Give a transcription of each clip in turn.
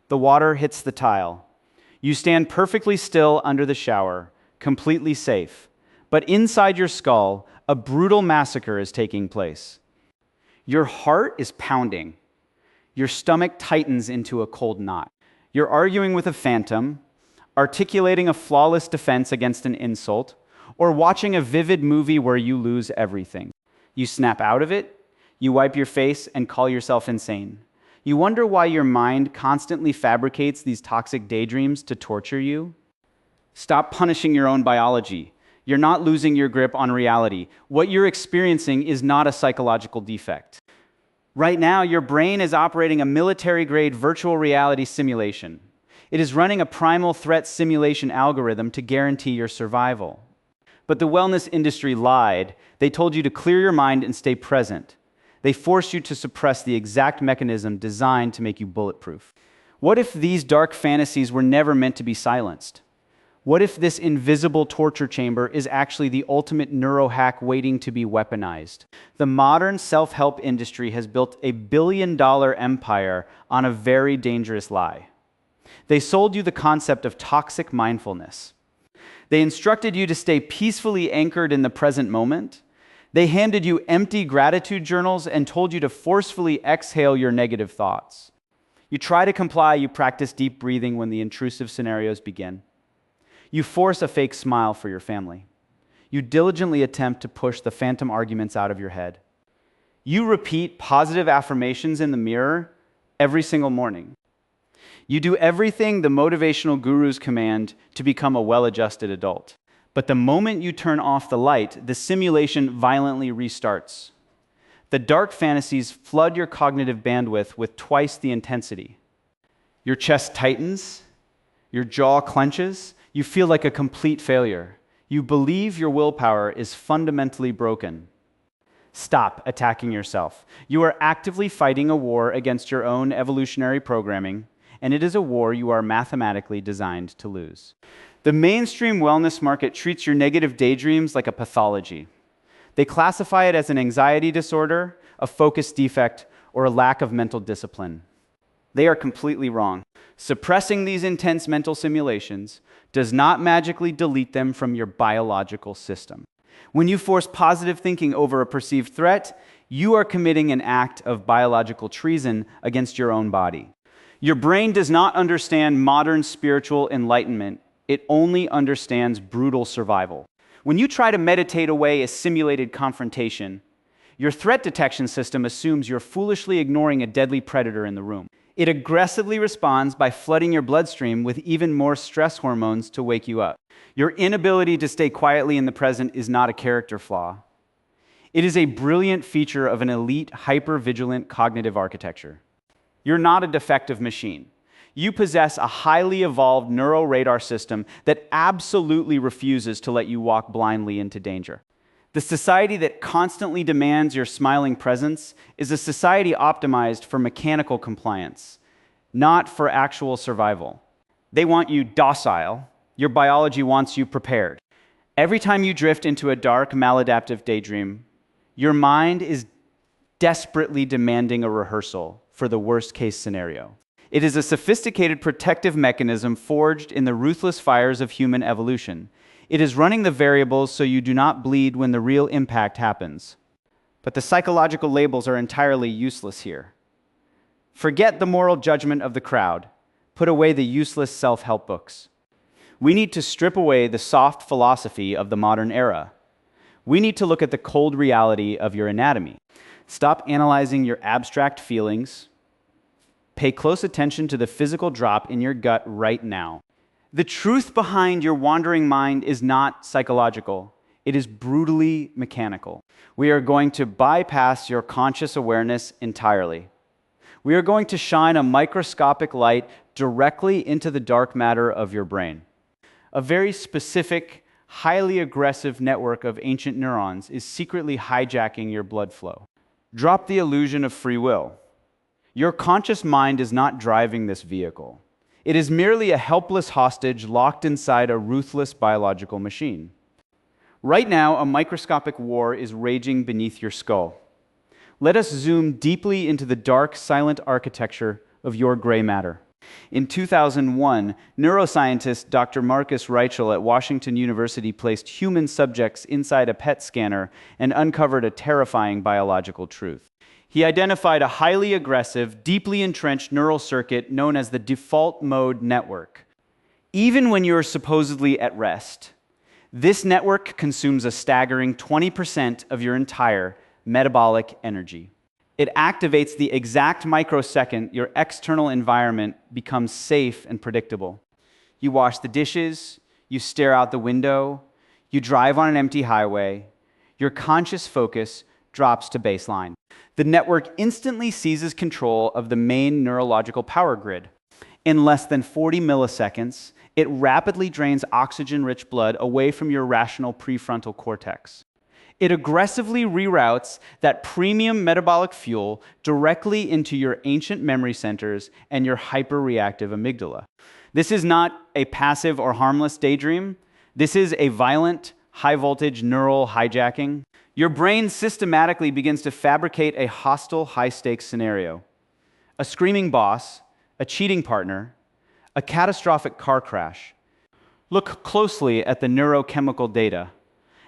The water hits the tile. You stand perfectly still under the shower, completely safe. But inside your skull, a brutal massacre is taking place. Your heart is pounding. Your stomach tightens into a cold knot. You're arguing with a phantom, articulating a flawless defense against an insult, or watching a vivid movie where you lose everything. You snap out of it, you wipe your face and call yourself insane. You wonder why your mind constantly fabricates these toxic daydreams to torture you. Stop punishing your own biology. You're not losing your grip on reality. What you're experiencing is not a psychological defect. Right now, your brain is operating a military-grade virtual reality simulation. It is running a primal threat simulation algorithm to guarantee your survival. But the wellness industry lied. They told you to clear your mind and stay present. They forced you to suppress the exact mechanism designed to make you bulletproof. What if these dark fantasies were never meant to be silenced? What if this invisible torture chamber is actually the ultimate neurohack waiting to be weaponized? The modern self-help industry has built a billion-dollar empire on a very dangerous lie. They sold you the concept of toxic mindfulness. They instructed you to stay peacefully anchored in the present moment. They handed you empty gratitude journals and told you to forcefully exhale your negative thoughts. You try to comply, you practice deep breathing when the intrusive scenarios begin. You force a fake smile for your family. You diligently attempt to push the phantom arguments out of your head. You repeat positive affirmations in the mirror every single morning. You do everything the motivational gurus command to become a well-adjusted adult. But the moment you turn off the light, the simulation violently restarts. The dark fantasies flood your cognitive bandwidth with twice the intensity. Your chest tightens, your jaw clenches, you feel like a complete failure. You believe your willpower is fundamentally broken. Stop attacking yourself. You are actively fighting a war against your own evolutionary programming, and it is a war you are mathematically designed to lose. The mainstream wellness market treats your negative daydreams like a pathology. They classify it as an anxiety disorder, a focus defect, or a lack of mental discipline. They are completely wrong. Suppressing these intense mental simulations does not magically delete them from your biological system. When you force positive thinking over a perceived threat, you are committing an act of biological treason against your own body. Your brain does not understand modern spiritual enlightenment. It only understands brutal survival. When you try to meditate away a simulated confrontation, your threat detection system assumes you're foolishly ignoring a deadly predator in the room. It aggressively responds by flooding your bloodstream with even more stress hormones to wake you up. Your inability to stay quietly in the present is not a character flaw. It is a brilliant feature of an elite, hyper-vigilant cognitive architecture. You're not a defective machine. You possess a highly evolved neural radar system that absolutely refuses to let you walk blindly into danger. The society that constantly demands your smiling presence is a society optimized for mechanical compliance, not for actual survival. They want you docile. Your biology wants you prepared. Every time you drift into a dark, maladaptive daydream, your mind is desperately demanding a rehearsal for the worst-case scenario. It is a sophisticated protective mechanism forged in the ruthless fires of human evolution. It is running the variables so you do not bleed when the real impact happens. But the psychological labels are entirely useless here. Forget the moral judgment of the crowd. Put away the useless self-help books. We need to strip away the soft philosophy of the modern era. We need to look at the cold reality of your anatomy. Stop analyzing your abstract feelings. Pay close attention to the physical drop in your gut right now. The truth behind your wandering mind is not psychological. It is brutally mechanical. We are going to bypass your conscious awareness entirely. We are going to shine a microscopic light directly into the dark matter of your brain. A very specific, highly aggressive network of ancient neurons is secretly hijacking your blood flow. Drop the illusion of free will. Your conscious mind is not driving this vehicle. It is merely a helpless hostage locked inside a ruthless biological machine. Right now, a microscopic war is raging beneath your skull. Let us zoom deeply into the dark, silent architecture of your gray matter. In 2001, neuroscientist Dr. Marcus Reichel at Washington University placed human subjects inside a PET scanner and uncovered a terrifying biological truth. He identified a highly aggressive, deeply entrenched neural circuit known as the default mode network. Even when you're supposedly at rest, this network consumes a staggering 20% of your entire metabolic energy. It activates the exact microsecond your external environment becomes safe and predictable. You wash the dishes, you stare out the window, you drive on an empty highway, your conscious focus drops to baseline. The network instantly seizes control of the main neurological power grid. In less than 40 milliseconds, it rapidly drains oxygen-rich blood away from your rational prefrontal cortex. It aggressively reroutes that premium metabolic fuel directly into your ancient memory centers and your hyperreactive amygdala. This is not a passive or harmless daydream. This is a violent, high-voltage neural hijacking. Your brain systematically begins to fabricate a hostile, high-stakes scenario. A screaming boss, a cheating partner, a catastrophic car crash. Look closely at the neurochemical data.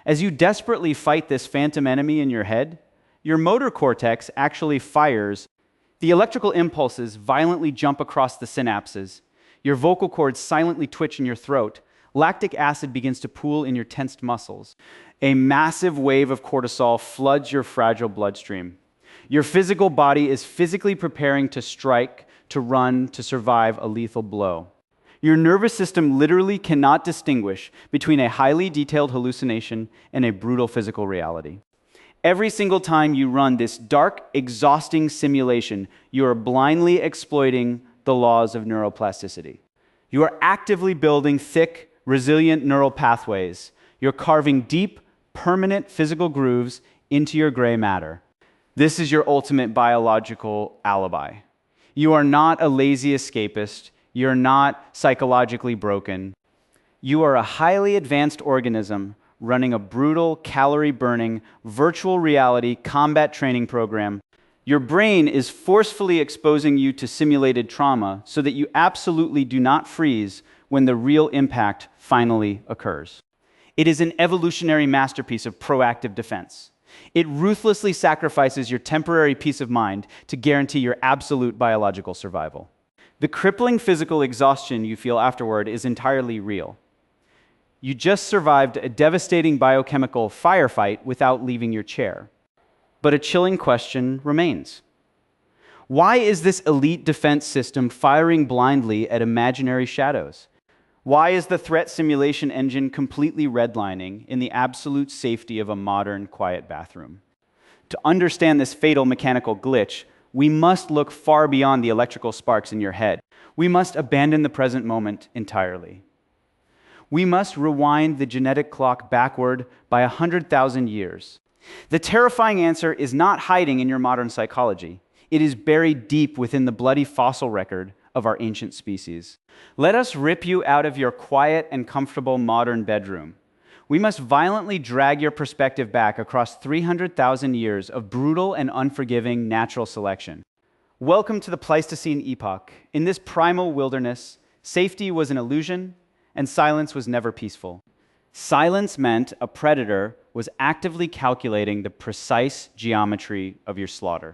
As you desperately fight this phantom enemy in your head, your motor cortex actually fires. The electrical impulses violently jump across the synapses. Your vocal cords silently twitch in your throat. Lactic acid begins to pool in your tensed muscles. A massive wave of cortisol floods your fragile bloodstream. Your physical body is physically preparing to strike, to run, to survive a lethal blow. Your nervous system literally cannot distinguish between a highly detailed hallucination and a brutal physical reality. Every single time you run this dark, exhausting simulation, you are blindly exploiting the laws of neuroplasticity. You are actively building thick, resilient neural pathways. You're carving deep, permanent physical grooves into your gray matter. This is your ultimate biological alibi. You are not a lazy escapist. You're not psychologically broken. You are a highly advanced organism running a brutal, calorie-burning, virtual reality combat training program. Your brain is forcefully exposing you to simulated trauma so that you absolutely do not freeze when the real impact finally occurs. It is an evolutionary masterpiece of proactive defense. It ruthlessly sacrifices your temporary peace of mind to guarantee your absolute biological survival. The crippling physical exhaustion you feel afterward is entirely real. You just survived a devastating biochemical firefight without leaving your chair. But a chilling question remains. Why is this elite defense system firing blindly at imaginary shadows? Why is the threat simulation engine completely redlining in the absolute safety of a modern, quiet bathroom? To understand this fatal mechanical glitch, we must look far beyond the electrical sparks in your head. We must abandon the present moment entirely. We must rewind the genetic clock backward by 100,000 years. The terrifying answer is not hiding in your modern psychology. It is buried deep within the bloody fossil record of our ancient species. Let us rip you out of your quiet and comfortable modern bedroom. We must violently drag your perspective back across 300,000 years of brutal and unforgiving natural selection. Welcome to the Pleistocene epoch. In this primal wilderness, safety was an illusion, and silence was never peaceful. Silence meant a predator was actively calculating the precise geometry of your slaughter.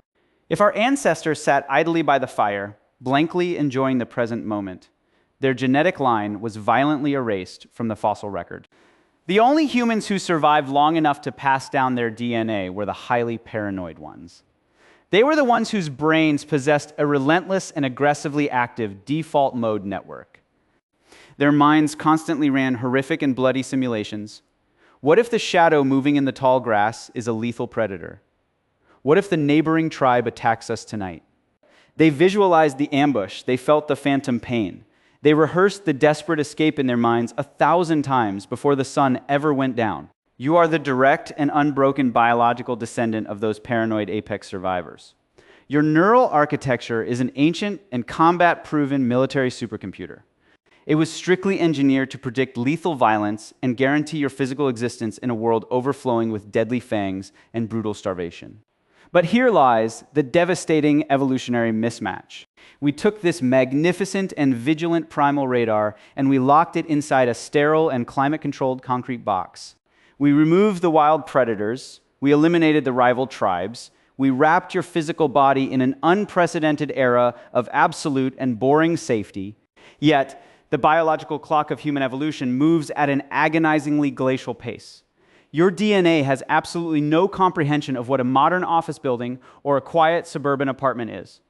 If our ancestors sat idly by the fire, blankly enjoying the present moment, their genetic line was violently erased from the fossil record. The only humans who survived long enough to pass down their DNA were the highly paranoid ones. They were the ones whose brains possessed a relentless and aggressively active default mode network. Their minds constantly ran horrific and bloody simulations. What if the shadow moving in the tall grass is a lethal predator? What if the neighboring tribe attacks us tonight? They visualized the ambush. They felt the phantom pain. They rehearsed the desperate escape in their minds 1,000 times before the sun ever went down. You are the direct and unbroken biological descendant of those paranoid apex survivors. Your neural architecture is an ancient and combat-proven military supercomputer. It was strictly engineered to predict lethal violence and guarantee your physical existence in a world overflowing with deadly fangs and brutal starvation. But here lies the devastating evolutionary mismatch. We took this magnificent and vigilant primal radar and we locked it inside a sterile and climate-controlled concrete box. We removed the wild predators, we eliminated the rival tribes, we wrapped your physical body in an unprecedented era of absolute and boring safety, yet the biological clock of human evolution moves at an agonizingly glacial pace. Your DNA has absolutely no comprehension of what a modern office building or a quiet suburban apartment is.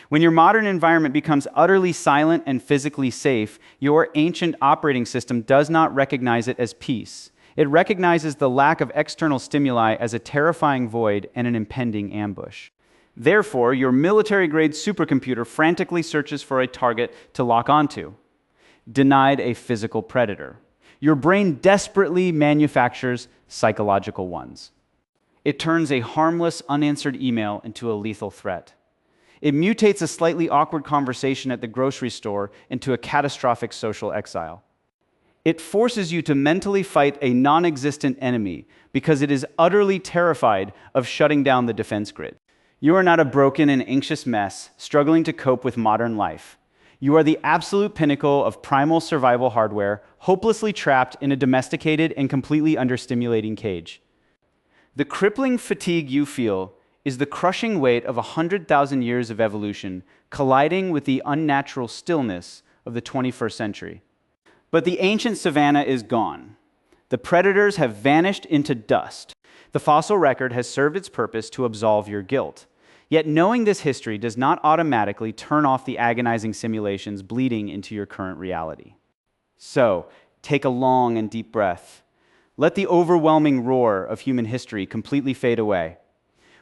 When your modern environment becomes utterly silent and physically safe, your ancient operating system does not recognize it as peace. It recognizes the lack of external stimuli as a terrifying void and an impending ambush. Therefore, your military-grade supercomputer frantically searches for a target to lock onto. Denied a physical predator. Your brain desperately manufactures psychological ones. It turns a harmless, unanswered email into a lethal threat. It mutates a slightly awkward conversation at the grocery store into a catastrophic social exile. It forces you to mentally fight a non-existent enemy because it is utterly terrified of shutting down the defense grid. You are not a broken and anxious mess struggling to cope with modern life. You are the absolute pinnacle of primal survival hardware, hopelessly trapped in a domesticated and completely understimulating cage. The crippling fatigue you feel is the crushing weight of 100,000 years of evolution colliding with the unnatural stillness of the 21st century. But the ancient savanna is gone. The predators have vanished into dust. The fossil record has served its purpose to absolve your guilt. Yet knowing this history does not automatically turn off the agonizing simulations bleeding into your current reality. So, take a long and deep breath. Let the overwhelming roar of human history completely fade away.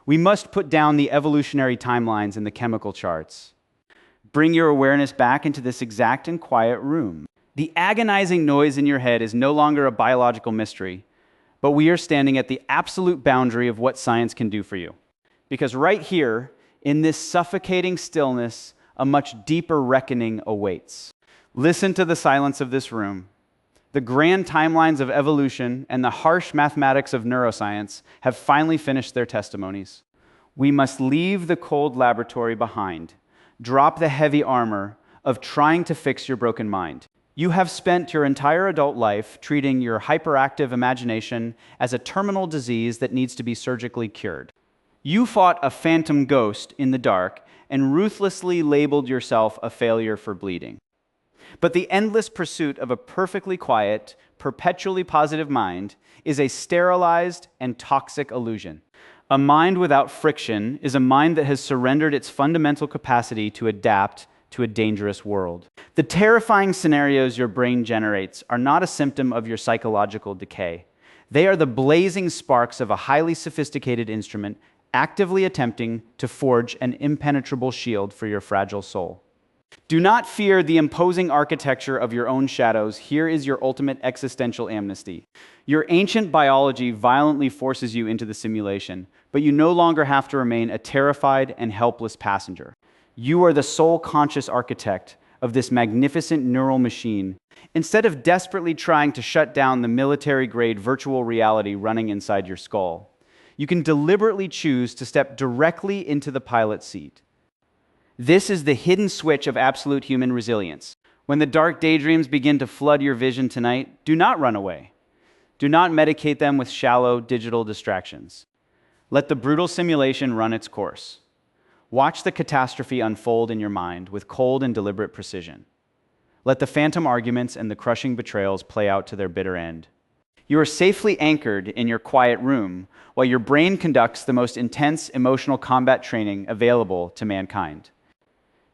We must put down the evolutionary timelines and the chemical charts. Bring your awareness back into this exact and quiet room. The agonizing noise in your head is no longer a biological mystery, but we are standing at the absolute boundary of what science can do for you. Because right here, in this suffocating stillness, a much deeper reckoning awaits. Listen to the silence of this room. The grand timelines of evolution and the harsh mathematics of neuroscience have finally finished their testimonies. We must leave the cold laboratory behind. Drop the heavy armor of trying to fix your broken mind. You have spent your entire adult life treating your hyperactive imagination as a terminal disease that needs to be surgically cured. You fought a phantom ghost in the dark and ruthlessly labeled yourself a failure for bleeding. But the endless pursuit of a perfectly quiet, perpetually positive mind is a sterilized and toxic illusion. A mind without friction is a mind that has surrendered its fundamental capacity to adapt to a dangerous world. The terrifying scenarios your brain generates are not a symptom of your psychological decay. They are the blazing sparks of a highly sophisticated instrument actively attempting to forge an impenetrable shield for your fragile soul. Do not fear the imposing architecture of your own shadows. Here is your ultimate existential amnesty. Your ancient biology violently forces you into the simulation, but you no longer have to remain a terrified and helpless passenger. You are the sole conscious architect of this magnificent neural machine. Instead of desperately trying to shut down the military-grade virtual reality running inside your skull, you can deliberately choose to step directly into the pilot seat. This is the hidden switch of absolute human resilience. When the dark daydreams begin to flood your vision tonight, do not run away. Do not medicate them with shallow digital distractions. Let the brutal simulation run its course. Watch the catastrophe unfold in your mind with cold and deliberate precision. Let the phantom arguments and the crushing betrayals play out to their bitter end. You are safely anchored in your quiet room while your brain conducts the most intense emotional combat training available to mankind.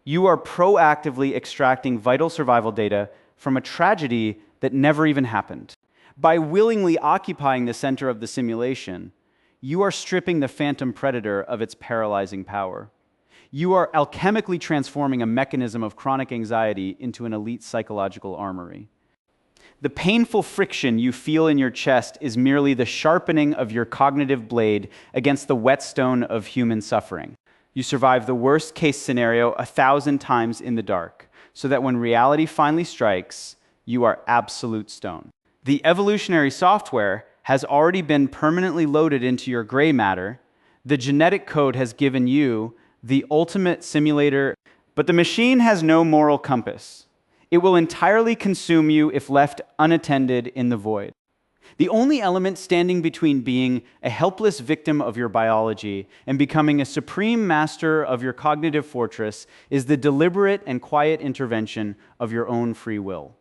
You are proactively extracting vital survival data from a tragedy that never even happened. By willingly occupying the center of the simulation, you are stripping the phantom predator of its paralyzing power. You are alchemically transforming a mechanism of chronic anxiety into an elite psychological armory. The painful friction you feel in your chest is merely the sharpening of your cognitive blade against the whetstone of human suffering. You survive the worst-case scenario 1,000 times in the dark, so that when reality finally strikes, you are absolute stone. The evolutionary software has already been permanently loaded into your gray matter. The genetic code has given you the ultimate simulator, but the machine has no moral compass. It will entirely consume you if left unattended in the void. The only element standing between being a helpless victim of your biology and becoming a supreme master of your cognitive fortress is the deliberate and quiet intervention of your own free will.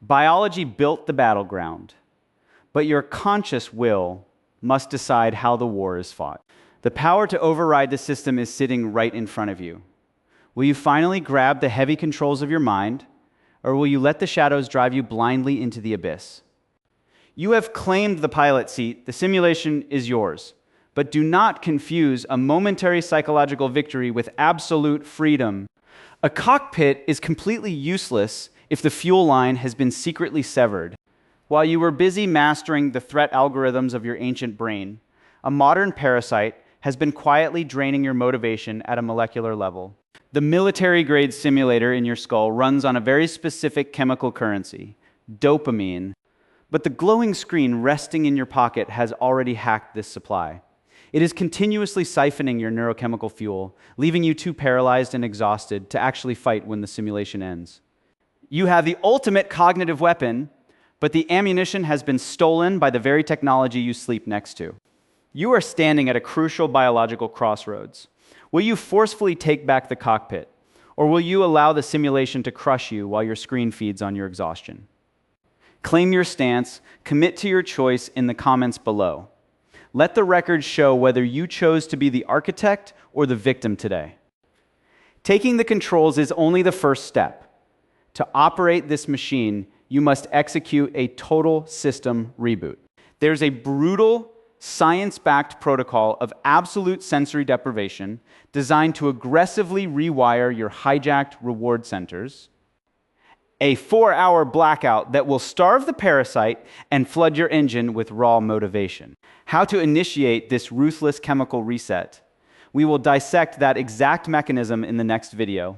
Biology built the battleground, but your conscious will must decide how the war is fought. The power to override the system is sitting right in front of you. Will you finally grab the heavy controls of your mind, or will you let the shadows drive you blindly into the abyss? You have claimed the pilot seat, the simulation is yours, but do not confuse a momentary psychological victory with absolute freedom. A cockpit is completely useless if the fuel line has been secretly severed. While you were busy mastering the threat algorithms of your ancient brain, a modern parasite has been quietly draining your motivation at a molecular level. The military-grade simulator in your skull runs on a very specific chemical currency, dopamine, but the glowing screen resting in your pocket has already hacked this supply. It is continuously siphoning your neurochemical fuel, leaving you too paralyzed and exhausted to actually fight when the simulation ends. You have the ultimate cognitive weapon, but the ammunition has been stolen by the very technology you sleep next to. You are standing at a crucial biological crossroads. Will you forcefully take back the cockpit, or will you allow the simulation to crush you while your screen feeds on your exhaustion? Claim your stance, commit to your choice in the comments below. Let the record show whether you chose to be the architect or the victim today. Taking the controls is only the first step. To operate this machine, you must execute a total system reboot. There's a brutal, science-backed protocol of absolute sensory deprivation designed to aggressively rewire your hijacked reward centers, a 4-hour blackout that will starve the parasite and flood your engine with raw motivation. How to initiate this ruthless chemical reset? We will dissect that exact mechanism in the next video.